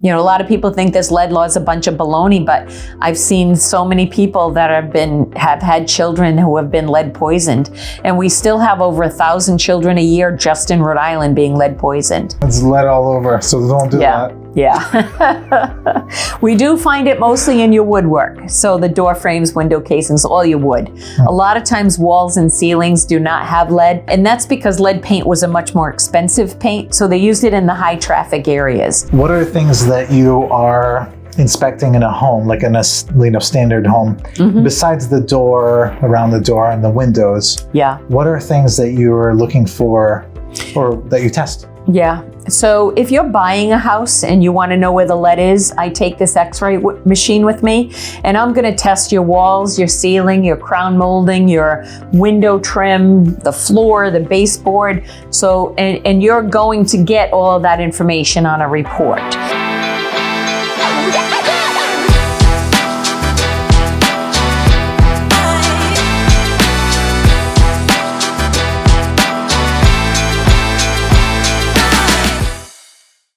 You know, a lot of people think this lead law is a bunch of baloney, but I've seen so many people that have had children who have been lead poisoned, and we still have over 1,000 children a year just in Rhode Island being lead poisoned. It's lead all over, so don't do that. Yeah. We do find it mostly in your woodwork. So the door frames, window casings, all your wood. A lot of times walls and ceilings do not have lead, and that's because lead paint was a much more expensive paint, so they used it in the high traffic areas. What are things that you are inspecting in a home, like in a standard home, besides the door, around the door and the windows? Yeah. What are things that you are looking for or that you test? Yeah. So if you're buying a house and you want to know where the lead is, I take this x-ray machine with me, and I'm going to test your walls, your ceiling, your crown molding, your window trim, the floor, the baseboard. So, and you're going to get all of that information on a report.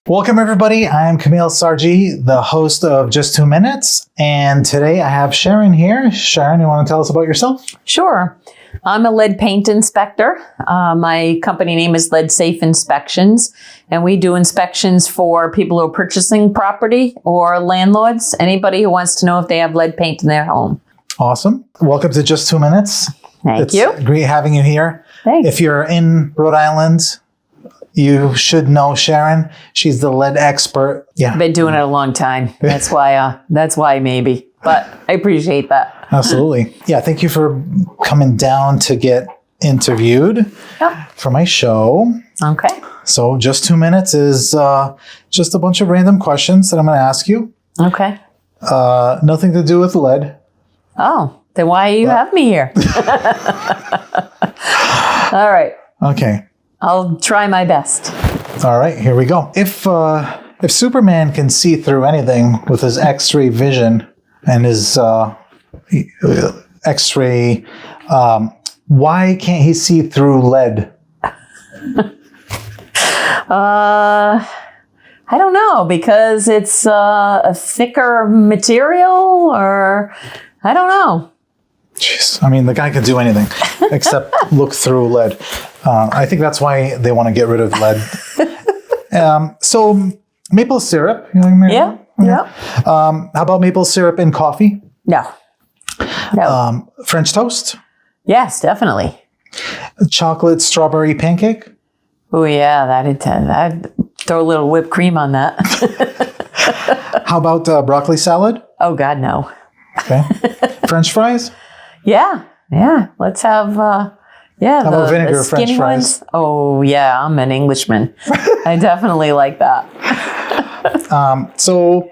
Welcome everybody, I'm Kamil Sarji, the host of Just 2 Minutes, and today I have Sharon here. Sharon, you want to tell us about yourself? Sure. I'm a lead paint inspector. My company name is LeadSafe Inspections, and we do inspections for people who are purchasing property or landlords, anybody who wants to know if they have lead paint in their home. Awesome. Welcome to Just 2 Minutes. Thank you. It's great having you here. Thanks. If you're in Rhode Island, you should know Sharon. She's the lead expert. Yeah. I've been doing it a long time. That's why maybe, but I appreciate that. Absolutely. Yeah. Thank you for coming down to get interviewed for my show. Okay. So Just 2 Minutes is just a bunch of random questions that I'm going to ask you. Okay. Nothing to do with lead. Oh, then why you have me here? All right. Okay. I'll try my best. All right, here we go. If Superman can see through anything with his X-ray vision and his X-ray, why can't he see through lead? I don't know, because it's a thicker material, or I don't know. Jeez, I mean, the guy could do anything except look through lead. I think that's why they want to get rid of lead. So maple syrup. You know, Yeah. Yeah. How about maple syrup in coffee? No. French toast? Yes, definitely. Chocolate strawberry pancake? Oh yeah, I'd throw a little whipped cream on that. How about broccoli salad? Oh God, no. Okay. French fries? Yeah. Let's have How about vinegar the French skinny fries? ones. Oh yeah, I'm an Englishman. I definitely like that. So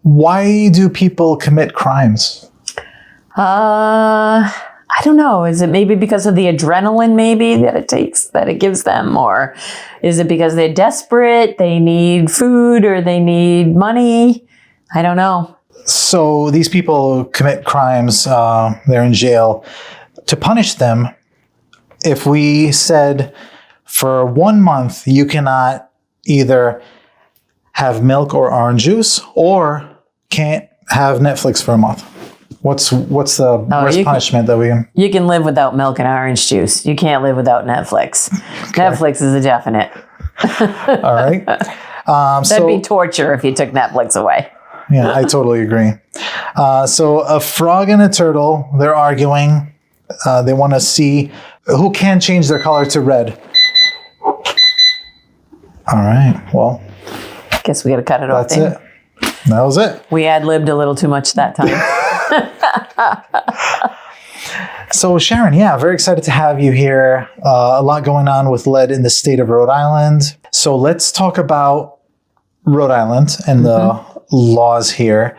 why do people commit crimes? I don't know. Is it maybe because of the adrenaline maybe that it gives them? Or is it because they're desperate, they need food, or they need money? I don't know. So these people commit crimes, they're in jail. To punish them, if we said for 1 month you cannot either have milk or orange juice or can't have Netflix for a month, what's the worst punishment that we can? You can live without milk and orange juice. You can't live without Netflix. Okay. Netflix is a definite. All right. That'd be torture if you took Netflix away. Yeah, I totally agree. So a frog and a turtle, they're arguing. They want to see who can change their color to red. All right. Well, guess we got to cut it off. That's it. That was it. We ad-libbed a little too much that time. So Sharon, yeah, very excited to have you here. A lot going on with lead in the state of Rhode Island. So let's talk about Rhode Island and the laws here,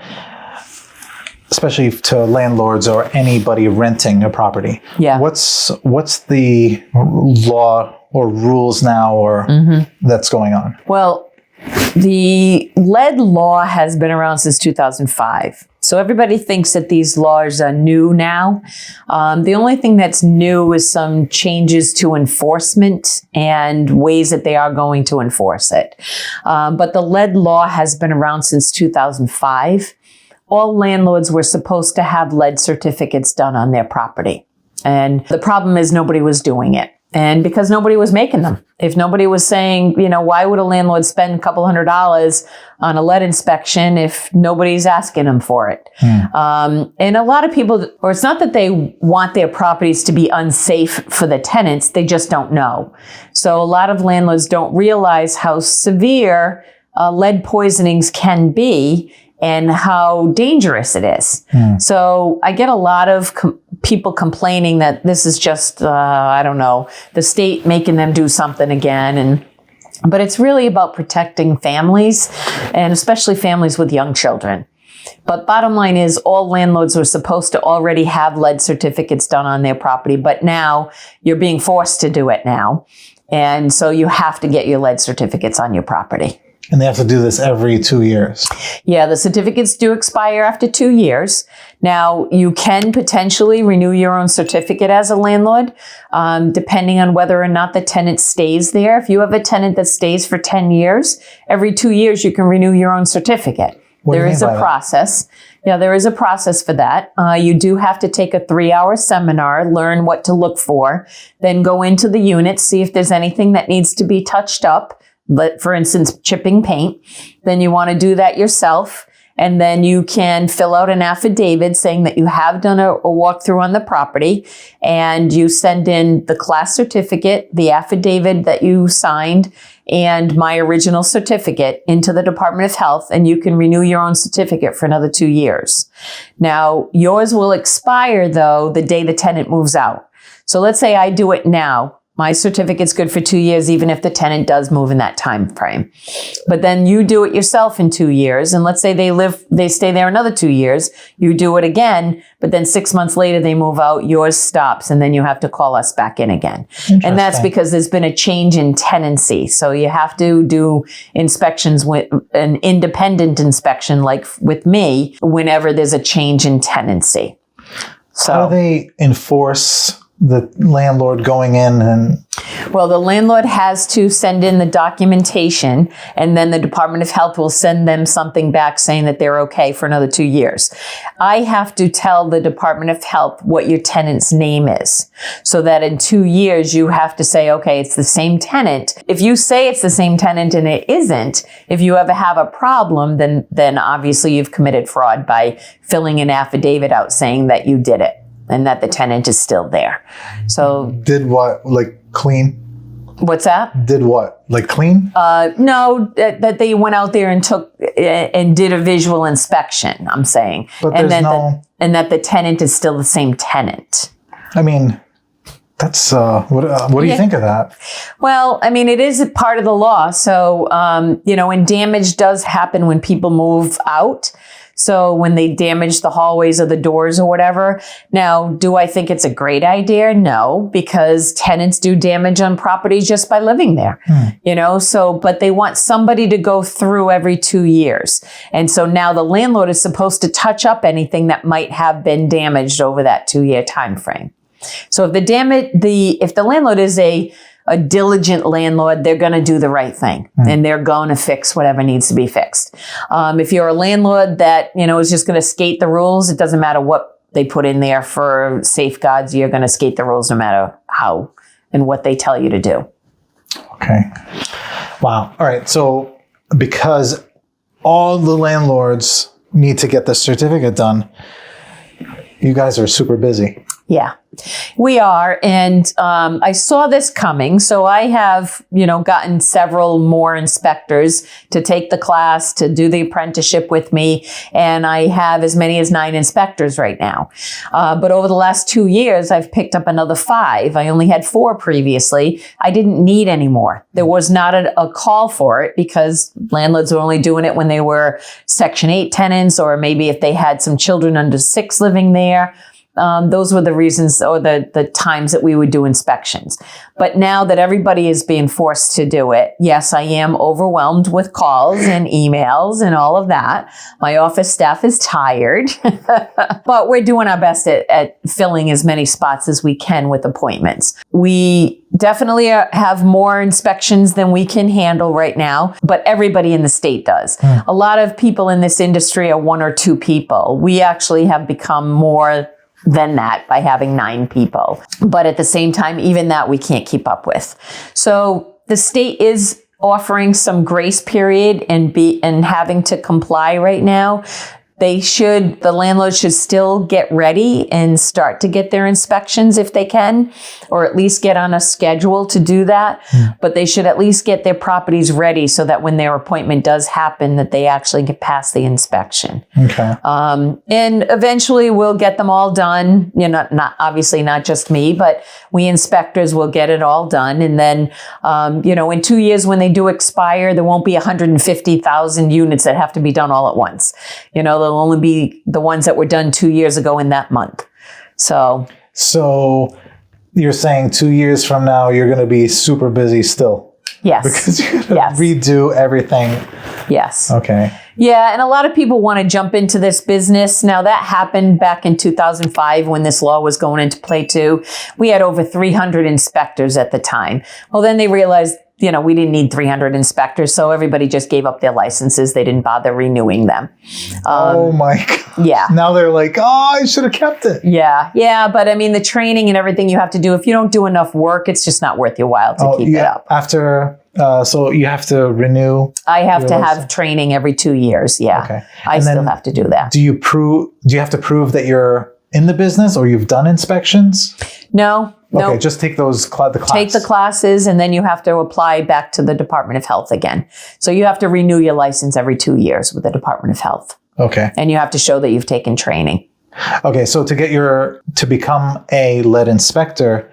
especially to landlords or anybody renting a property. Yeah. What's the law or rules now or that's going on? Well, the lead law has been around since 2005. So everybody thinks that these laws are new now. The only thing that's new is some changes to enforcement and ways that they are going to enforce it. But the lead law has been around since 2005. All landlords were supposed to have lead certificates done on their property. And the problem is nobody was doing it. And because nobody was making them. If nobody was saying, you know, why would a landlord spend a couple $100 on a lead inspection if nobody's asking them for it? And a lot of people, or it's not that they want their properties to be unsafe for the tenants, they just don't know. So a lot of landlords don't realize how severe lead poisonings can be and how dangerous it is. So I get a lot of people complaining that this is just, I don't know, the state making them do something again. But it's really about protecting families, and especially families with young children. But bottom line is, all landlords were supposed to already have lead certificates done on their property, but now you're being forced to do it now. And so you have to get your lead certificates on your property. And they have to do this every 2 years. Yeah, the certificates do expire after 2 years. Now, you can potentially renew your own certificate as a landlord, depending on whether or not the tenant stays there. If you have a tenant that stays for 10 years, every 2 years you can renew your own certificate. There is a process. Yeah, there is a process for that. You do have to take a 3-hour seminar, learn what to look for, then go into the unit, see if there's anything that needs to be touched up. But for instance, chipping paint, then you want to do that yourself. And then you can fill out an affidavit saying that you have done a walkthrough on the property, and you send in the class certificate, the affidavit that you signed, and my original certificate into the Department of Health, and you can renew your own certificate for another 2 years. Now, yours will expire, though, the day the tenant moves out. So let's say I do it now. My certificate's good for 2 years, even if the tenant does move in that time frame. But then you do it yourself in 2 years, and let's say they stay there another 2 years. You do it again, but then 6 months later they move out. Yours stops, and then you have to call us back in again. And that's because there's been a change in tenancy. So you have to do inspections with an independent inspection, like with me, whenever there's a change in tenancy. So how do they enforce the landlord going in? And well, the landlord has to send in the documentation, and then the Department of Health will send them something back saying that they're okay for another 2 years. I have to tell the Department of Health what your tenant's name is, so that in 2 years you have to say, okay, it's the same tenant. If you say it's the same tenant and it isn't, if you ever have a problem, then obviously you've committed fraud by filling an affidavit out saying that you did it and that the tenant is still there. So did what? Like clean? What's that? Did what? Like clean? No, that they went out there and took and did a visual inspection, I'm saying. But and there's then and that the tenant is still the same tenant. I mean, that's what do you think of that? Well, I mean, it is part of the law. So, and damage does happen when people move out. So when they damage the hallways or the doors or whatever. Now, do I think it's a great idea? No, because tenants do damage on properties just by living there, but they want somebody to go through every 2 years. And so now the landlord is supposed to touch up anything that might have been damaged over that 2-year time frame. So if the landlord is a diligent landlord, they're going to do the right thing, and they're going to fix whatever needs to be fixed. If you're a landlord that, is just going to skate the rules, it doesn't matter what they put in there for safeguards, you're going to skate the rules no matter how and what they tell you to do. Okay. Wow. All right. So because all the landlords need to get the certificate done, you guys are super busy. Yeah, we are. And I saw this coming. So I have, gotten several more inspectors to take the class, to do the apprenticeship with me. And I have as many as 9 inspectors right now. But over the last 2 years, I've picked up another 5. I only had 4 previously. I didn't need any more. There was not a call for it because landlords were only doing it when they were Section 8 tenants, or maybe if they had some children under 6 living there. Those were the reasons or the times that we would do inspections. But now that everybody is being forced to do it, yes, I am overwhelmed with calls and emails and all of that. My office staff is tired, but we're doing our best at filling as many spots as we can with appointments. We definitely have more inspections than we can handle right now, but everybody in the state does. A lot of people in this industry are 1 or 2 people. We actually have become more than that by having 9 people. But at the same time, even that we can't keep up with. So the state is offering some grace period and having to comply right now. The landlords should still get ready and start to get their inspections if they can, or at least get on a schedule to do that. But they should at least get their properties ready so that when their appointment does happen, that they actually get past the inspection. Okay. And eventually we'll get them all done. Not obviously not just me, but we inspectors will get it all done. And then, in 2 years when they do expire, there won't be 150,000 units that have to be done all at once. There'll only be the ones that were done 2 years ago in that month. So you're saying 2 years from now, you're going to be super busy still? Yes. Because you're going to redo everything. Yes. Okay. Yeah, and a lot of people want to jump into this business. Now, that happened back in 2005 when this law was going into play too. We had over 300 inspectors at the time. Well, then they realized, we didn't need 300 inspectors, so everybody just gave up their licenses. They didn't bother renewing them. Oh my God. Yeah. Now they're like, I should have kept it. Yeah. But the training and everything you have to do, if you don't do enough work, it's just not worth your while to keep it up. After, so you have to renew? I have to have training every 2 years. Yeah. Okay. I still have to do that. Do you have to prove that you're in the business or you've done inspections? No. Okay, just take the class. Take the classes, and then you have to apply back to the Department of Health again. So you have to renew your license every 2 years with the Department of Health. Okay. And you have to show that you've taken training. Okay, so to become a lead inspector,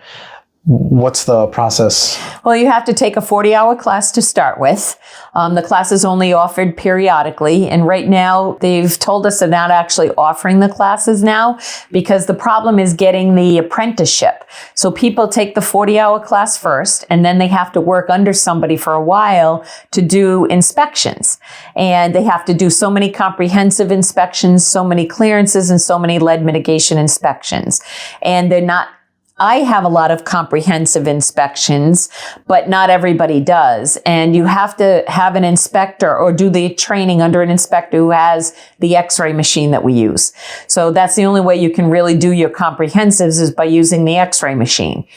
what's the process? Well, you have to take a 40-hour class to start with. The class is only offered periodically. And right now, they've told us they're not actually offering the classes now because the problem is getting the apprenticeship. So people take the 40-hour class first, and then they have to work under somebody for a while to do inspections. And they have to do so many comprehensive inspections, so many clearances, and so many lead mitigation inspections. And I have a lot of comprehensive inspections, but not everybody does. And you have to have an inspector or do the training under an inspector who has the X-ray machine that we use. So that's the only way you can really do your comprehensives is by using the X-ray machine.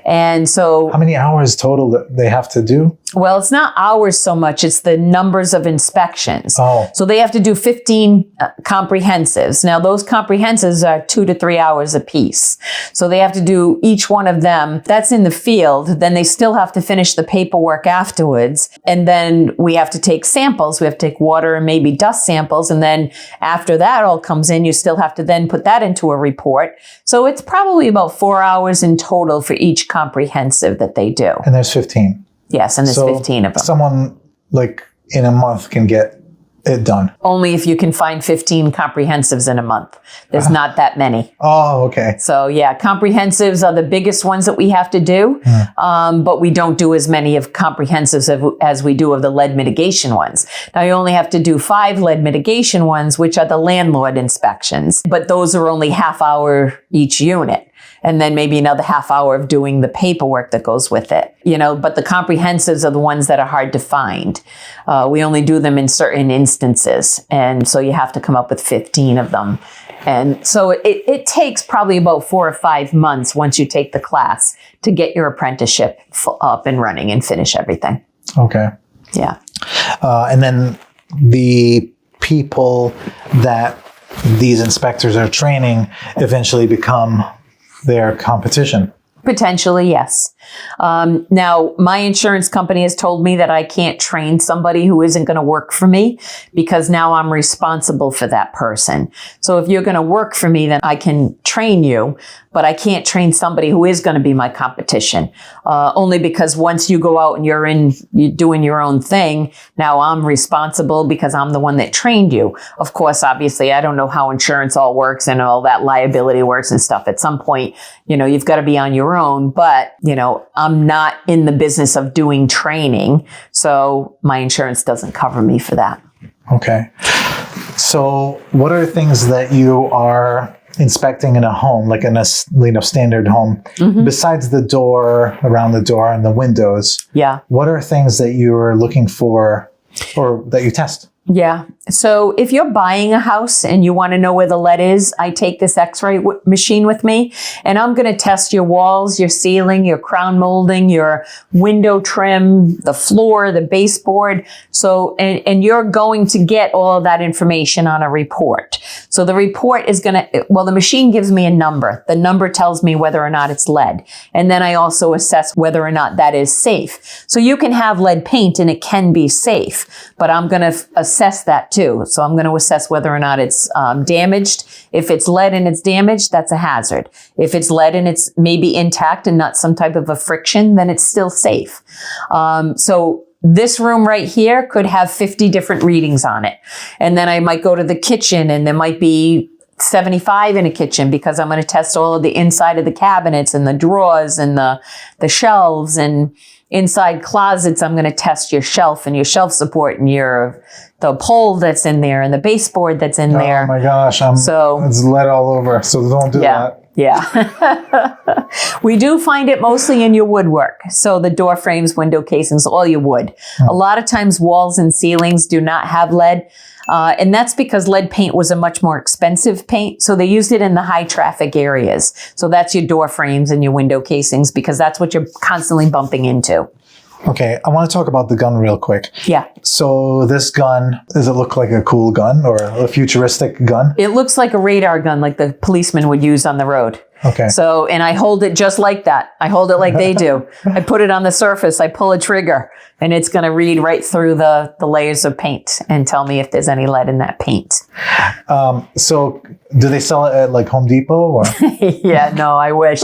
And so... How many hours total that they have to do? Well, it's not hours so much. It's the numbers of inspections. Oh. So they have to do 15 comprehensives. Now, those comprehensives are 2 to 3 hours apiece. So they have to do each one of them. That's in the field. Then they still have to finish the paperwork afterwards. And then we have to take samples. We have to take water and maybe dust samples. And then after that all comes in, you still have to then put that into a report. So it's probably about 4 hours in total for each comprehensive that they do. And there's 15. Yes, and there's 15 of them. Someone in a month can get it done. Only if you can find 15 comprehensives in a month. There's not that many. Oh, okay. So yeah, comprehensives are the biggest ones that we have to do, but we don't do as many of comprehensives as we do of the lead mitigation ones. Now you only have to do 5 lead mitigation ones, which are the landlord inspections, but those are only half hour each unit. And then maybe another half hour of doing the paperwork that goes with it, but the comprehensives are the ones that are hard to find. We only do them in certain instances. And so you have to come up with 15 of them. And so it takes probably about 4 or 5 months once you take the class to get your apprenticeship up and running and finish everything. Okay. Yeah. And then the people that these inspectors are training eventually become their competition. Potentially, yes. Now, my insurance company has told me that I can't train somebody who isn't going to work for me because now I'm responsible for that person. So if you're going to work for me, then I can train you, but I can't train somebody who is going to be my competition. Only because once you go out and you're doing your own thing, now I'm responsible because I'm the one that trained you. Of course, obviously, I don't know how insurance all works and all that liability works and stuff. At some point, you've got to be on your own, but, I'm not in the business of doing training. So my insurance doesn't cover me for that. Okay. So what are things that you are inspecting in a home, like in a standard home, besides the door, around the door and the windows? Yeah. What are things that you're looking for or that you test? Yeah. So if you're buying a house and you want to know where the lead is, I take this x-ray machine with me and I'm going to test your walls, your ceiling, your crown molding, your window trim, the floor, the baseboard. So, and you're going to get all of that information on a report. So the report is the machine gives me a number. The number tells me whether or not it's lead. And then I also assess whether or not that is safe. So you can have lead paint and it can be safe, but I'm going to assess that too. So I'm going to assess whether or not it's damaged. If it's lead and it's damaged, that's a hazard. If it's lead and it's maybe intact and not some type of a friction, then it's still safe. So this room right here could have 50 different readings on it. And then I might go to the kitchen and there might be 75 in a kitchen because I'm going to test all of the inside of the cabinets and the drawers and the shelves, and inside closets, I'm going to test your shelf and your shelf support and the pole that's in there and the baseboard that's in there. Oh my gosh. It's lead all over. So don't do that. Yeah. We do find it mostly in your woodwork. So the door frames, window casings, all your wood. A lot of times walls and ceilings do not have lead. And that's because lead paint was a much more expensive paint. So they used it in the high traffic areas. So that's your door frames and your window casings because that's what you're constantly bumping into. Okay, I want to talk about the gun real quick. Yeah. So this gun, does it look like a cool gun or a futuristic gun? It looks like a radar gun like the policeman would use on the road. Okay. So, and I hold it just like that. I hold it like they do. I put it on the surface, I pull a trigger, and it's going to read right through the layers of paint and tell me if there's any lead in that paint. So do they sell it at like Home Depot? Or? Yeah, no, I wish.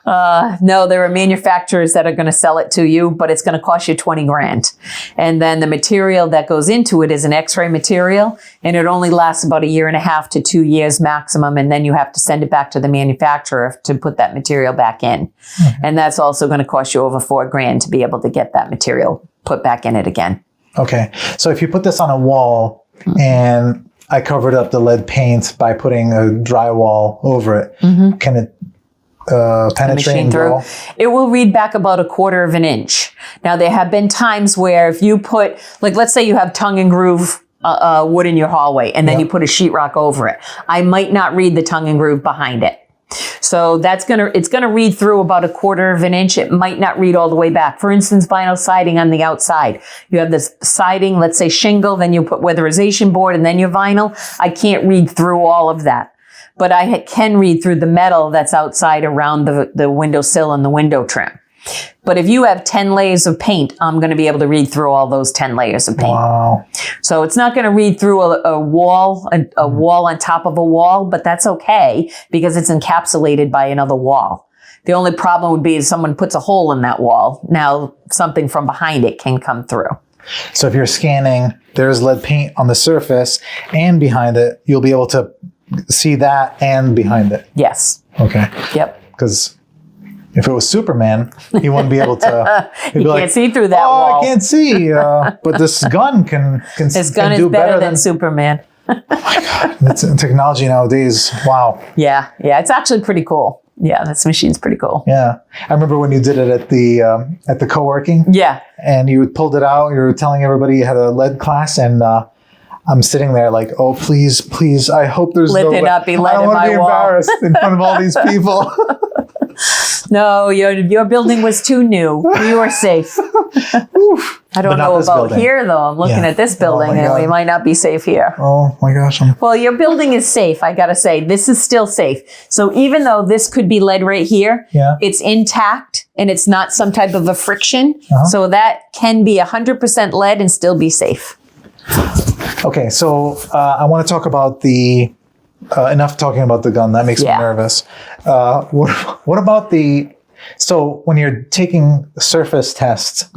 No, there are manufacturers that are going to sell it to you, but it's going to cost you 20 grand. And then the material that goes into it is an x-ray material, and it only lasts about 1.5 to 2 years maximum. And then you have to send it back to the manufacturer to put that material back in. Mm-hmm. And that's also going to cost you over 4 grand to be able to get that material put back in it again. Okay. So if you put this on a wall and I covered up the lead paint by putting a drywall over it, can it penetrate and grow? It will read back about 1/4 inch. Now, there have been times where if you put, like, let's say you have tongue and groove wood in your hallway, and then you put a sheetrock over it. I might not read the tongue and groove behind it. So it's gonna read through about 1/4 inch. It might not read all the way back. For instance, vinyl siding on the outside. You have this siding, let's say shingle, then you put weatherization board, and then your vinyl. I can't read through all of that. But I can read through the metal that's outside around the windowsill and the window trim. But if you have 10 layers of paint, I'm going to be able to read through all those 10 layers of paint. Wow. So it's not going to read through a wall on top of a wall, but that's okay because it's encapsulated by another wall. The only problem would be if someone puts a hole in that wall. Now something from behind it can come through. So if you're scanning, there's lead paint on the surface and behind it, you'll be able to see that and behind it. Yes. Okay. Yep. Because if it was Superman, he wouldn't be able to. You can't see through that wall. I can't see. But this gun can This gun is better than Superman. Oh my God. That's technology nowadays. Wow. Yeah. Yeah. It's actually pretty cool. Yeah. This machine's pretty cool. Yeah. I remember when you did it at the co-working. Yeah. And you pulled it out. You were telling everybody you had a lead class, and I'm sitting there like, oh, please, please. I hope there's Let there not be lead in my wall. I don't want to be embarrassed in front of all these people. No, your building was too new. You were safe. I don't But not know this about building. here, though. I'm looking Yeah. at this Oh, building, my and we God. might not be safe here. Oh my gosh. Well, your building is safe. I got to say, this is still safe. So even though this could be lead right here, Yeah. it's intact and it's not some type of a friction. Uh-huh. So that can be 100% lead and still be safe. Okay, so I want to talk about the, enough talking about the gun. That makes me Yeah. nervous. What about so when you're taking surface tests,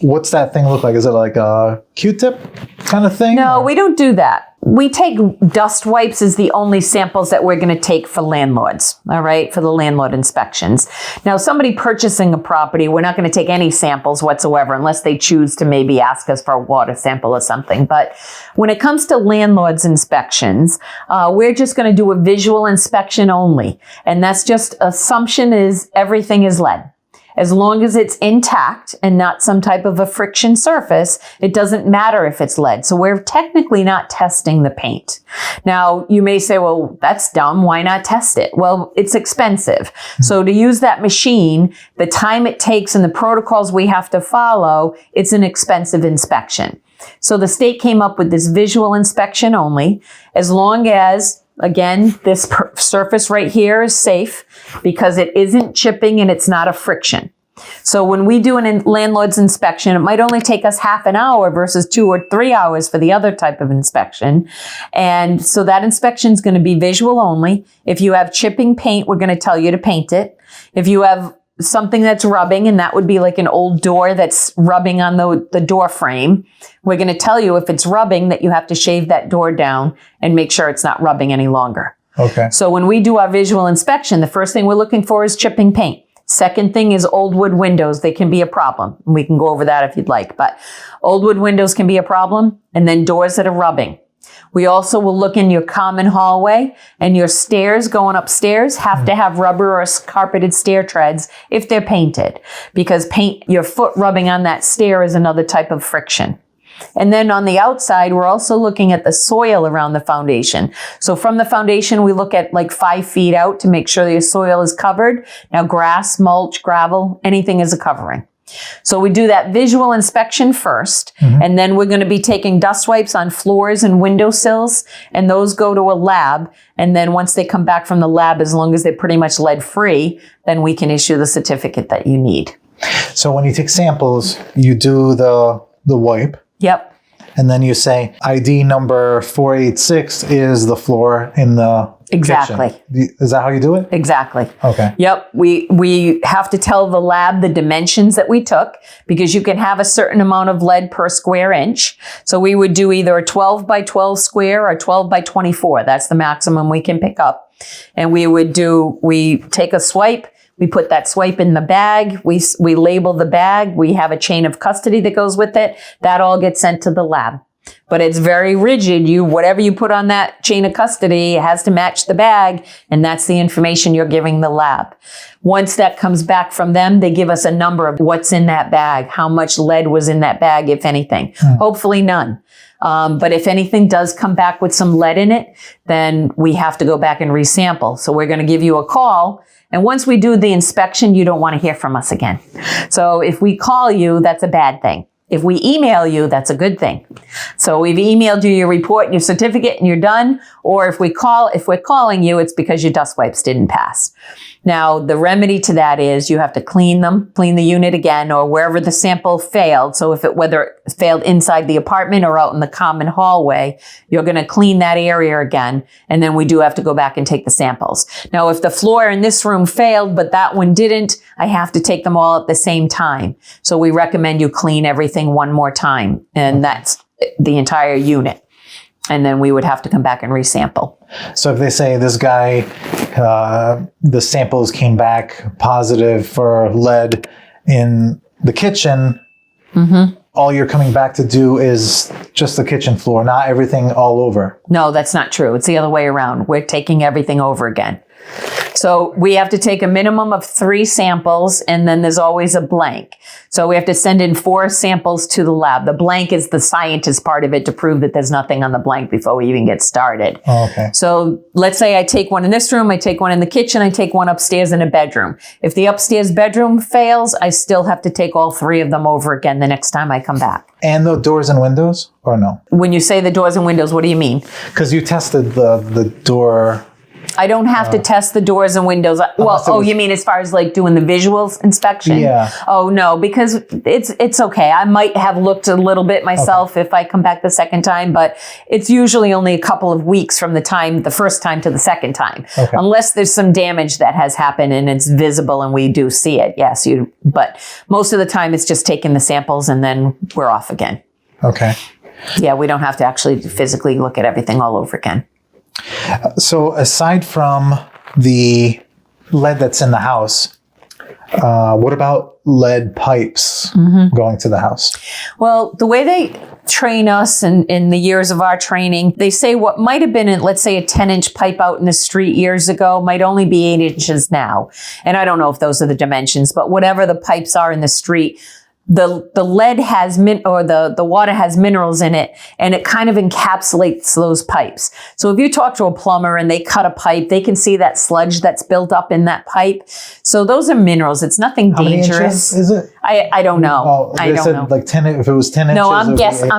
what's that thing look like? Is it like a Q-tip kind of thing? No, or- we don't do that. We take dust wipes as the only samples that we're going to take for landlords, all right, for the landlord inspections. Now, somebody purchasing a property, we're not going to take any samples whatsoever unless they choose to maybe ask us for a water sample or something. But when it comes to landlords inspections, we're just going to do a visual inspection only. And that's just assumption is everything is lead. As long as it's intact and not some type of a friction surface, it doesn't matter if it's lead. So we're technically not testing the paint. Now, you may say, well, that's dumb. Why not test it? Well, it's expensive. So to use that machine, the time it takes and the protocols we have to follow, it's an expensive inspection. So the state came up with this visual inspection only, as long as, again, this surface right here is safe because it isn't chipping and it's not a friction. So when we do a landlord's inspection, it might only take us half an hour versus 2 or 3 hours for the other type of inspection. And so that inspection is going to be visual only. If you have chipping paint, we're going to tell you to paint it. If you have something that's rubbing, and that would be like an old door that's rubbing on the door frame, we're going to tell you if it's rubbing that you have to shave that door down and make sure it's not rubbing any longer. Okay. So when we do our visual inspection, the first thing we're looking for is chipping paint. Second thing is old wood windows. They can be a problem. We can go over that if you'd like, but old wood windows can be a problem. And then doors that are rubbing. We also will look in your common hallway, and your stairs going upstairs have to have rubber or carpeted stair treads if they're painted, because your foot rubbing on that stair is another type of friction. And then on the outside, we're also looking at the soil around the foundation. So from the foundation, we look at like 5 feet out to make sure your soil is covered. Now, grass, mulch, gravel, anything is a covering. So we do that visual inspection first, and then we're going to be taking dust wipes on floors and windowsills, and those go to a lab. And then once they come back from the lab, as long as they're pretty much lead-free, then we can issue the certificate that you need. So when you take samples, you do the wipe. Yep. And then you say ID number 486 is the floor in the Exactly. kitchen. Is that how you do it? Exactly. Okay. Yep. We have to tell the lab the dimensions that we took, because you can have a certain amount of lead per square inch. So we would do either a 12 by 12 square or 12 by 24. That's the maximum we can pick up. And we take a swipe. We put that swipe in the bag. We label the bag. We have a chain of custody that goes with it. That all gets sent to the lab. But it's very rigid. Whatever you put on that chain of custody has to match the bag, and that's the information you're giving the lab. Once that comes back from them, they give us a number of what's in that bag, how much lead was in that bag, if anything. Hopefully none. But if anything does come back with some lead in it, then we have to go back and resample. So we're going to give you a call. And once we do the inspection, you don't want to hear from us again. So if we call you, that's a bad thing. If we email you, that's a good thing. So we've emailed you your report and your certificate and you're done. Or if we're calling you, it's because your dust wipes didn't pass. Now, the remedy to that is you have to clean the unit again, or wherever the sample failed. So whether it failed inside the apartment or out in the common hallway, you're going to clean that area again. And then we do have to go back and take the samples. Now, if the floor in this room failed, but that one didn't, I have to take them all at the same time. So we recommend you clean everything one more time. And that's the entire unit. And then we would have to come back and resample. So if they say this guy, the samples came back positive for lead in the kitchen, all you're coming back to do is just the kitchen floor, not everything all over. No, that's not true. It's the other way around. We're taking everything over again. So we have to take a minimum of 3 samples, and then there's always a blank. So we have to send in 4 samples to the lab. The blank is the scientist part of it to prove that there's nothing on the blank before we even get started. Oh, okay. So let's say I take one in this room, I take one in the kitchen, I take one upstairs in a bedroom. If the upstairs bedroom fails, I still have to take all 3 of them over again the next time I come back. And the doors and windows, or no? When you say the doors and windows, what do you mean? Because you tested the door. I don't have to test the doors and windows. Well, you mean as far as like doing the visuals inspection? Yeah. Oh, no, because it's okay. I might have looked a little bit myself if I come back the second time, but it's usually only a couple of weeks from the first time to the second time. Okay. Unless there's some damage that has happened and it's visible and we do see it. Yes, but most of the time it's just taking the samples and then we're off again. Okay. Yeah, we don't have to actually physically look at everything all over again. So aside from the lead that's in the house, what about lead pipes going to the house? Well, the way they train us in the years of our training, they say what might have been, let's say, a 10-inch pipe out in the street years ago might only be 8 inches now. And I don't know if those are the dimensions, but whatever the pipes are in the street, the lead has the water has minerals in it, and it kind of encapsulates those pipes. So if you talk to a plumber and they cut a pipe, they can see that sludge that's built up in that pipe. So those are minerals. It's nothing dangerous. How many inches is it? I don't know. Oh, I don't know. Like 10. If it was 10 inches. No, I'm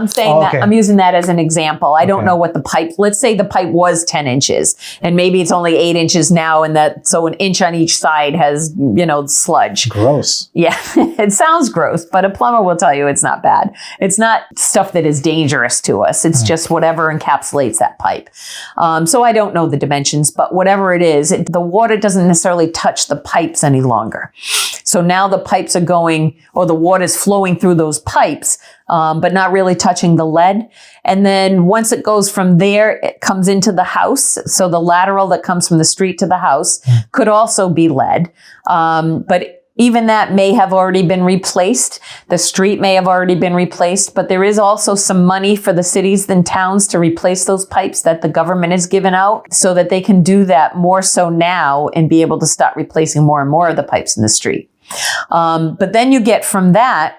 saying that. I'm using that as an example. I don't know what the pipe. Let's say the pipe was 10 inches, and maybe it's only 8 inches now, and so an inch on each side has sludge. Gross. Yeah, it sounds gross, but a plumber will tell you it's not bad. It's not stuff that is dangerous to us. It's just whatever encapsulates that pipe. So I don't know the dimensions, but whatever it is, the water doesn't necessarily touch the pipes any longer. So now the pipes are going, or the water's flowing through those pipes, but not really touching the lead. And then once it goes from there, it comes into the house. So the lateral that comes from the street to the house could also be lead. But even that may have already been replaced. The street may have already been replaced, but there is also some money for the cities and towns to replace those pipes that the government has given out so that they can do that more so now and be able to start replacing more and more of the pipes in the street. But then you get from that,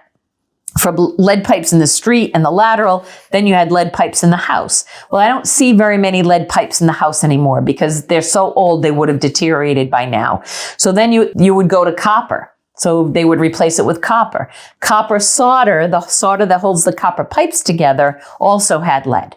from lead pipes in the street and the lateral, then you had lead pipes in the house. Well, I don't see very many lead pipes in the house anymore because they're so old they would have deteriorated by now. So then you would go to copper. So they would replace it with copper. Copper solder, the solder that holds the copper pipes together, also had lead.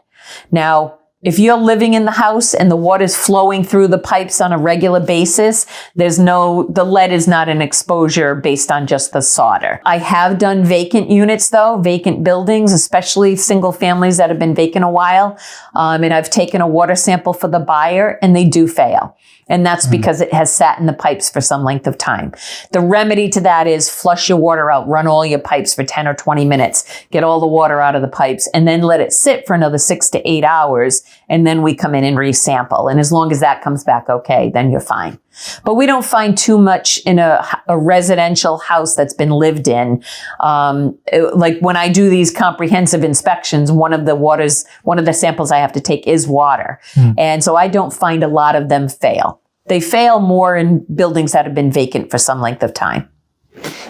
Now, if you're living in the house and the water's flowing through the pipes on a regular basis, the lead is not an exposure based on just the solder. I have done vacant units though, vacant buildings, especially single families that have been vacant a while. And I've taken a water sample for the buyer and they do fail. And that's because it has sat in the pipes for some length of time. The remedy to that is flush your water out, run all your pipes for 10 or 20 minutes, get all the water out of the pipes, and then let it sit for another 6 to 8 hours. And then we come in and resample. And as long as that comes back okay, then you're fine. But we don't find too much in a residential house that's been lived in. Like when I do these comprehensive inspections, one of the samples I have to take is water. And so I don't find a lot of them fail. They fail more in buildings that have been vacant for some length of time.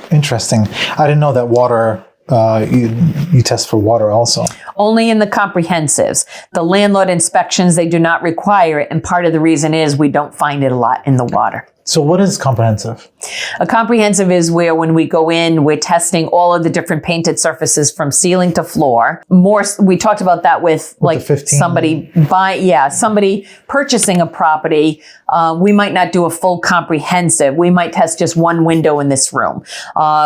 Interesting. I didn't know that water, you test for water also. Only in the comprehensives. The landlord inspections, they do not require it. And part of the reason is we don't find it a lot in the water. So what is comprehensive? A comprehensive is where when we go in, we're testing all of the different painted surfaces from ceiling to floor. We talked about that with like somebody purchasing a property. We might not do a full comprehensive. We might test just one window in this room.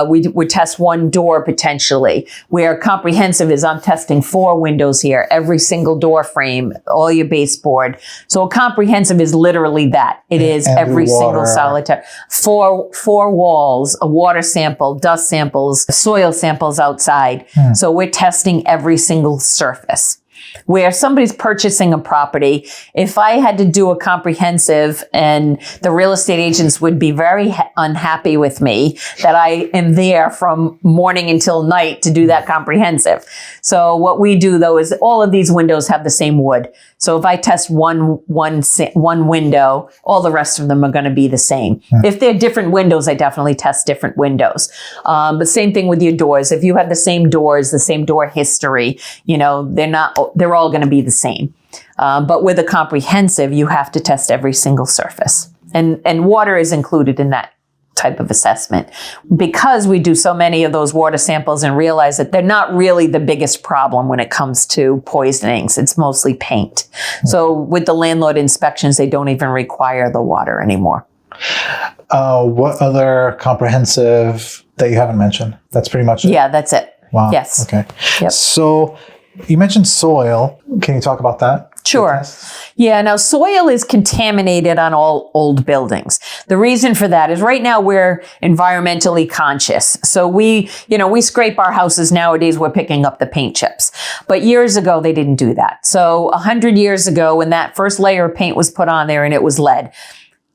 We would test one door potentially, where comprehensive is I'm testing 4 windows here, every single door frame, all your baseboard. So a comprehensive is literally that. It is every single solitaire. 4 walls, a water sample, dust samples, soil samples outside. So we're testing every single surface. where somebody's purchasing a property. If I had to do a comprehensive, and the real estate agents would be very unhappy with me that I am there from morning until night to do that comprehensive. So what we do though is all of these windows have the same wood. So if I test one window, all the rest of them are going to be the same. If they're different windows, I definitely test different windows. But same thing with your doors. If you have the same doors, the same door history, they're all going to be the same. But with a comprehensive, you have to test every single surface. And water is included in that type of assessment, because we do so many of those water samples and realize that they're not really the biggest problem when it comes to poisonings. It's mostly paint. So with the landlord inspections, they don't even require the water anymore. What other comprehensive that you haven't mentioned? That's pretty much it. Yeah, that's it. Wow. Yes. Okay. Yep. So you mentioned soil. Can you talk about that? Sure. Yeah. Now, soil is contaminated on all old buildings. The reason for that is right now we're environmentally conscious. So we scrape our houses nowadays. We're picking up the paint chips. But years ago, they didn't do that. So 100 years ago, when that first layer of paint was put on there and it was lead,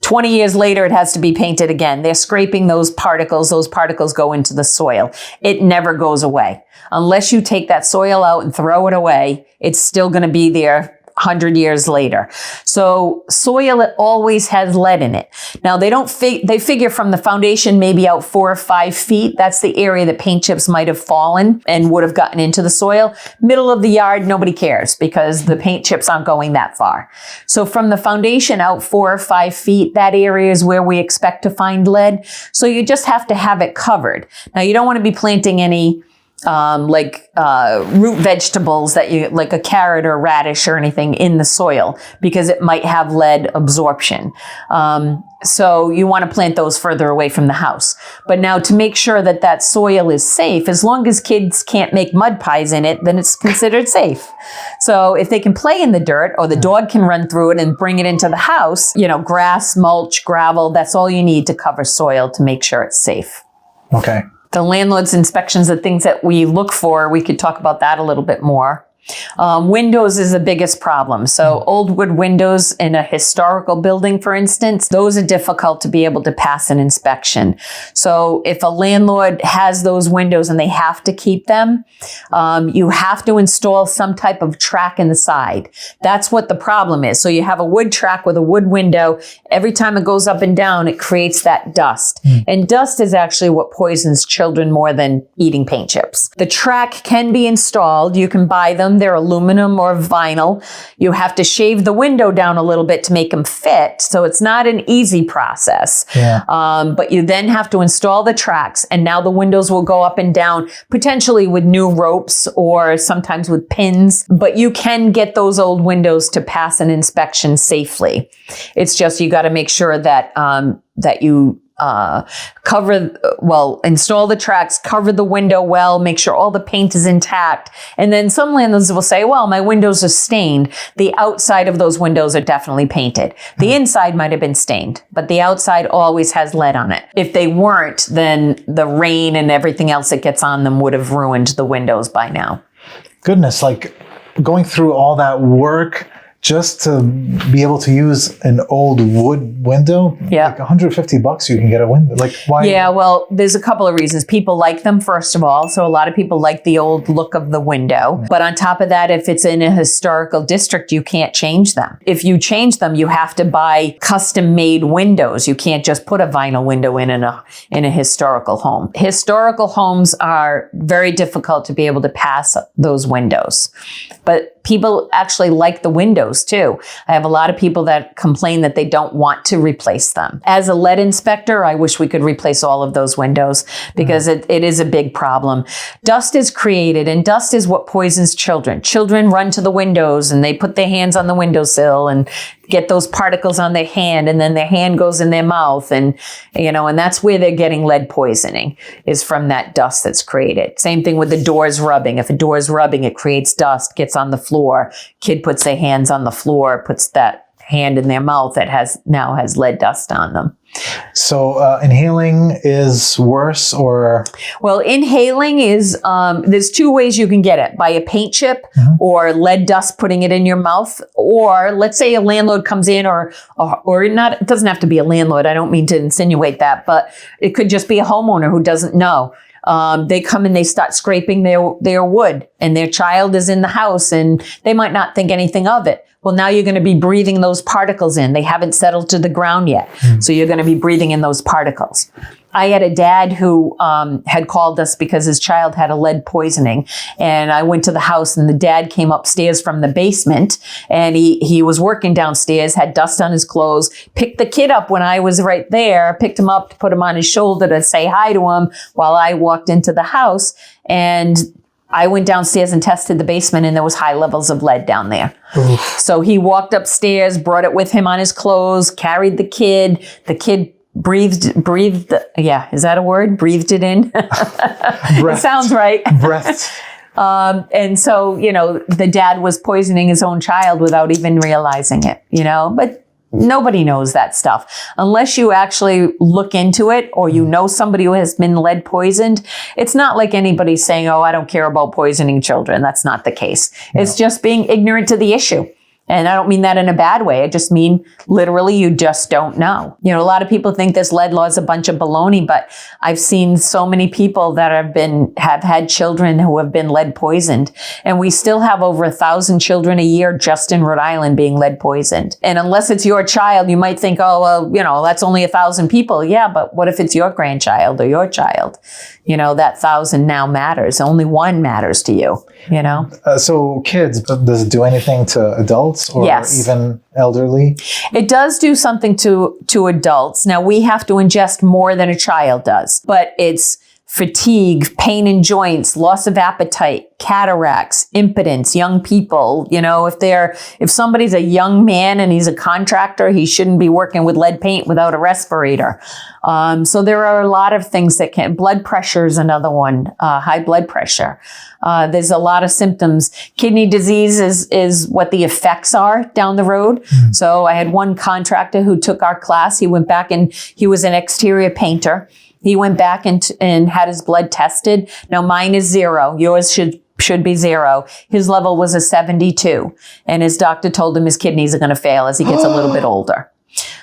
20 years later, it has to be painted again. They're scraping those particles. Those particles go into the soil. It never goes away. Unless you take that soil out and throw it away, it's still going to be there 100 years later. So soil, it always has lead in it. Now they figure from the foundation maybe out 4 or 5 feet. That's the area that paint chips might have fallen and would have gotten into the soil. Middle of the yard, nobody cares because the paint chips aren't going that far. So from the foundation out 4 or 5 feet, that area is where we expect to find lead. So you just have to have it covered. Now you don't want to be planting any root vegetables that like a carrot or radish or anything in the soil because it might have lead absorption. So you want to plant those further away from the house. But now to make sure that that soil is safe, as long as kids can't make mud pies in it, then it's considered safe. So if they can play in the dirt or the dog can run through it and bring it into the house, grass, mulch, gravel, that's all you need to cover soil to make sure it's safe. Okay. The landlord's inspections, the things that we look for, we could talk about that a little bit more. Windows is the biggest problem. So old wood windows in a historical building, for instance, those are difficult to be able to pass an inspection. So if a landlord has those windows and they have to keep them, you have to install some type of track in the side. That's what the problem is. So you have a wood track with a wood window. Every time it goes up and down, it creates that dust. And dust is actually what poisons children more than eating paint chips. The track can be installed. You can buy them. They're aluminum or vinyl. You have to shave the window down a little bit to make them fit. So it's not an easy process. Yeah. But you then have to install the tracks, and now the windows will go up and down, potentially with new ropes or sometimes with pins. But you can get those old windows to pass an inspection safely. It's just you got to make sure that you install the tracks, cover the window well, make sure all the paint is intact. And then some landlords will say, well, my windows are stained. The outside of those windows are definitely painted. The inside might have been stained, but the outside always has lead on it. If they weren't, then the rain and everything else that gets on them would have ruined the windows by now. Goodness, like going through all that work just to be able to use an old wood window, yeah, like $150 you can get a window. Like why? Yeah, well, there's a couple of reasons. People like them, first of all. So a lot of people like the old look of the window. But on top of that, if it's in a historical district, you can't change them. If you change them, you have to buy custom-made windows. You can't just put a vinyl window in a historical home. Historical homes are very difficult to be able to pass those windows. But people actually like the windows too. I have a lot of people that complain that they don't want to replace them. As a lead inspector, I wish we could replace all of those windows because it is a big problem. Dust is created, and dust is what poisons children. Children run to the windows and they put their hands on the windowsill and get those particles on their hand, and then their hand goes in their mouth, and that's where they're getting lead poisoning, is from that dust that's created. Same thing with the doors rubbing. If a door is rubbing, it creates dust, gets on the floor. Kid puts their hands on the floor, puts that hand in their mouth that now has lead dust on them. So inhaling is worse, or? Well, inhaling is, there's two ways you can get it: by a paint chip or lead dust, putting it in your mouth. Or let's say a landlord comes in, or not, it doesn't have to be a landlord. I don't mean to insinuate that, but it could just be a homeowner who doesn't know. They come and they start scraping their wood, and their child is in the house, and they might not think anything of it. Well, now you're going to be breathing those particles in. They haven't settled to the ground yet. So you're going to be breathing in those particles. I had a dad who had called us because his child had a lead poisoning. And I went to the house, and the dad came upstairs from the basement, and he was working downstairs, had dust on his clothes, picked the kid up when I was right there, picked him up to put him on his shoulder to say hi to him while I walked into the house. And I went downstairs and tested the basement, and there was high levels of lead down there. Oof. So he walked upstairs, brought it with him on his clothes, carried the kid. The kid breathed, yeah, is that a word? Breathed it in? It sounds right. Breath. And so, the dad was poisoning his own child without even realizing it, but nobody knows that stuff. Unless you actually look into it, or somebody who has been lead poisoned. It's not like anybody's saying, oh, I don't care about poisoning children. That's not the case. No. It's just being ignorant to the issue. And I don't mean that in a bad way. I just mean literally you just don't know. A lot of people think this lead law is a bunch of baloney, but I've seen so many people that have had children who have been lead poisoned. And we still have over 1,000 children a year just in Rhode Island being lead poisoned. And unless it's your child, you might think, oh, well, that's only 1,000 people. Yeah, but what if it's your grandchild or your child? That 1,000 now matters. Only one matters to you, So kids, does it do anything to adults or even elderly? It does do something to adults. Now, we have to ingest more than a child does, but it's fatigue, pain in joints, loss of appetite, cataracts, impotence, young people. If somebody's a young man and he's a contractor, he shouldn't be working with lead paint without a respirator. So there are a lot of things that blood pressure is another one, high blood pressure. There's a lot of symptoms. Kidney disease is what the effects are down the road. So I had one contractor who took our class. He went back and he was an exterior painter. He went back and had his blood tested. Now mine is 0. Yours should be 0. His level was a 72. And his doctor told him his kidneys are going to fail as he gets a little bit older.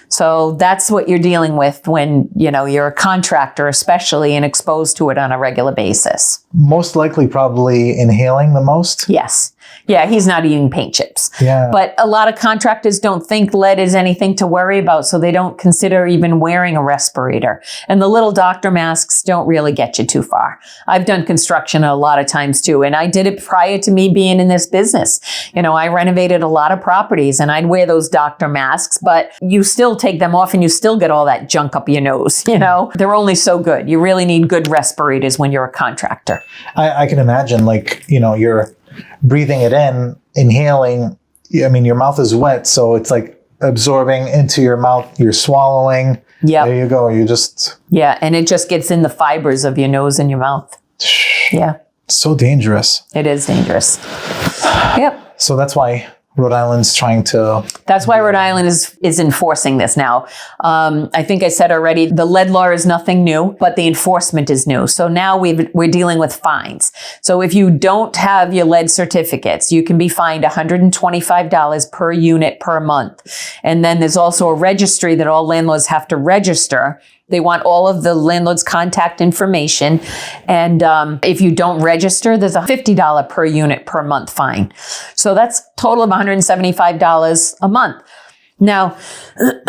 So that's what you're dealing with when, you're a contractor, especially, and exposed to it on a regular basis. Most likely probably inhaling the most? Yes. Yeah, he's not eating paint chips. Yeah. But a lot of contractors don't think lead is anything to worry about, so they don't consider even wearing a respirator. And the little doctor masks don't really get you too far. I've done construction a lot of times too, and I did it prior to me being in this business. I renovated a lot of properties, and I'd wear those doctor masks, but you still take them off and you still get all that junk up your nose, They're only so good. You really need good respirators when you're a contractor. I can imagine, you're breathing it in, inhaling. Your mouth is wet, so it's like absorbing into your mouth. You're swallowing. Yeah. There you go. Yeah, and it just gets in the fibers of your nose and your mouth. Yeah. So dangerous. It is dangerous. Yep. So that's why Rhode Island's trying to... That's why Rhode Island is enforcing this now. I think I said already, the lead law is nothing new, but the enforcement is new. So now we're dealing with fines. So if you don't have your lead certificates, you can be fined $125 per unit per month. And then there's also a registry that all landlords have to register. They want all of the landlord's contact information. And if you don't register, there's a $50 per unit per month fine. So that's a total of $175 a month. Now,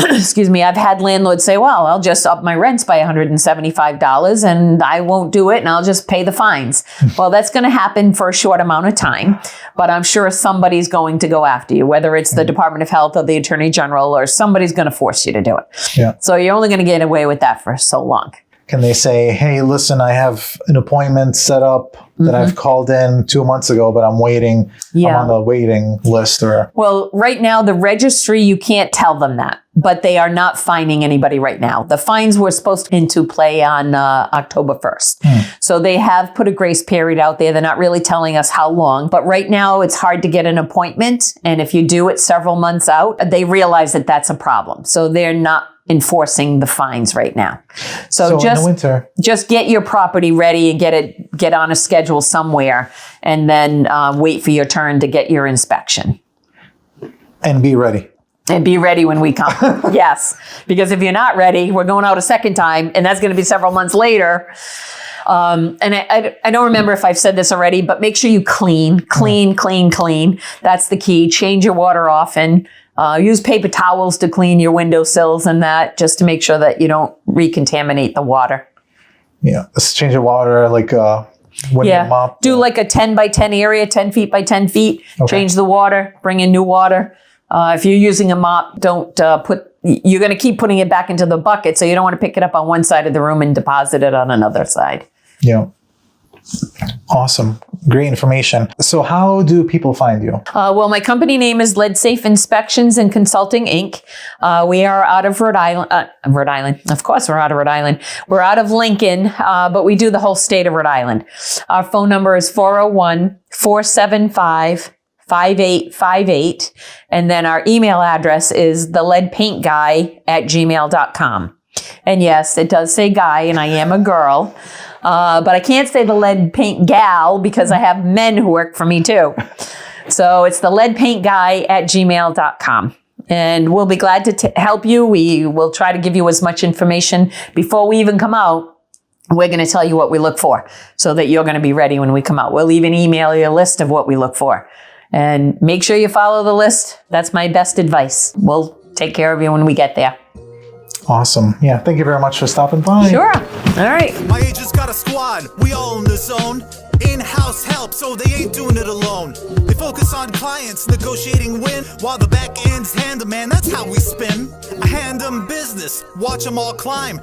excuse me, I've had landlords say, well, I'll just up my rents by $175 and I won't do it and I'll just pay the fines. Well, that's going to happen for a short amount of time, but I'm sure somebody's going to go after you, whether it's the Department of Health or the Attorney General, or somebody's going to force you to do it. Yeah. So you're only going to get away with that for so long. Can they say, hey, listen, I have an appointment set up that I've called in 2 months ago, but I'm waiting. I'm on the waiting list. Or Well, right now, the registry, you can't tell them that, but they are not fining anybody right now. The fines were supposed to into play on October 1st. So they have put a grace period out there. They're not really telling us how long, but right now it's hard to get an appointment. And if you do it several months out, they realize that that's a problem. So they're not enforcing the fines right now. So in the winter, just get your property ready and get on a schedule somewhere, and then wait for your turn to get your inspection. And be ready. And be ready when we come. Yes. Because if you're not ready, we're going out a second time, and that's going to be several months later. And I don't remember if I've said this already, but make sure you clean. That's the key. Change your water often. Use paper towels to clean your windowsills and that, just to make sure that you don't recontaminate the water. Yeah. Let's change the water, like window mop. Do like a 10 by 10 area, 10 feet by 10 feet. Okay. Change the water, bring in new water. If you're using a mop, you're going to keep putting it back into the bucket. So you don't want to pick it up on one side of the room and deposit it on another side. Yeah. Awesome. Great information. So how do people find you? Well, my company name is LeadSafe Inspections and Consulting, Inc. We are out of Rhode Island. Rhode Island. Of course, we're out of Rhode Island. We're out of Lincoln, but we do the whole state of Rhode Island. Our phone number is 401-475-5858. And then our email address is theleadpaintguy@gmail.com. And yes, it does say guy, and I am a girl. But I can't say the lead paint gal because I have men who work for me too. So it's the leadpaintguy@gmail.com. And we'll be glad to help you. We will try to give you as much information before we even come out. We're going to tell you what we look for so that you're going to be ready when we come out. We'll even email you a list of what we look for. And make sure you follow the list. That's my best advice. We'll take care of you when we get there. Awesome. Yeah. Thank you very much for stopping by. Sure. All right. My agent's got a squad. We all own the zone. In-house help, so they ain't doing it alone. They focus on clients, negotiating win, while the back end's hand 'em, man, that's how we spin. I hand 'em business, watch 'em all climb.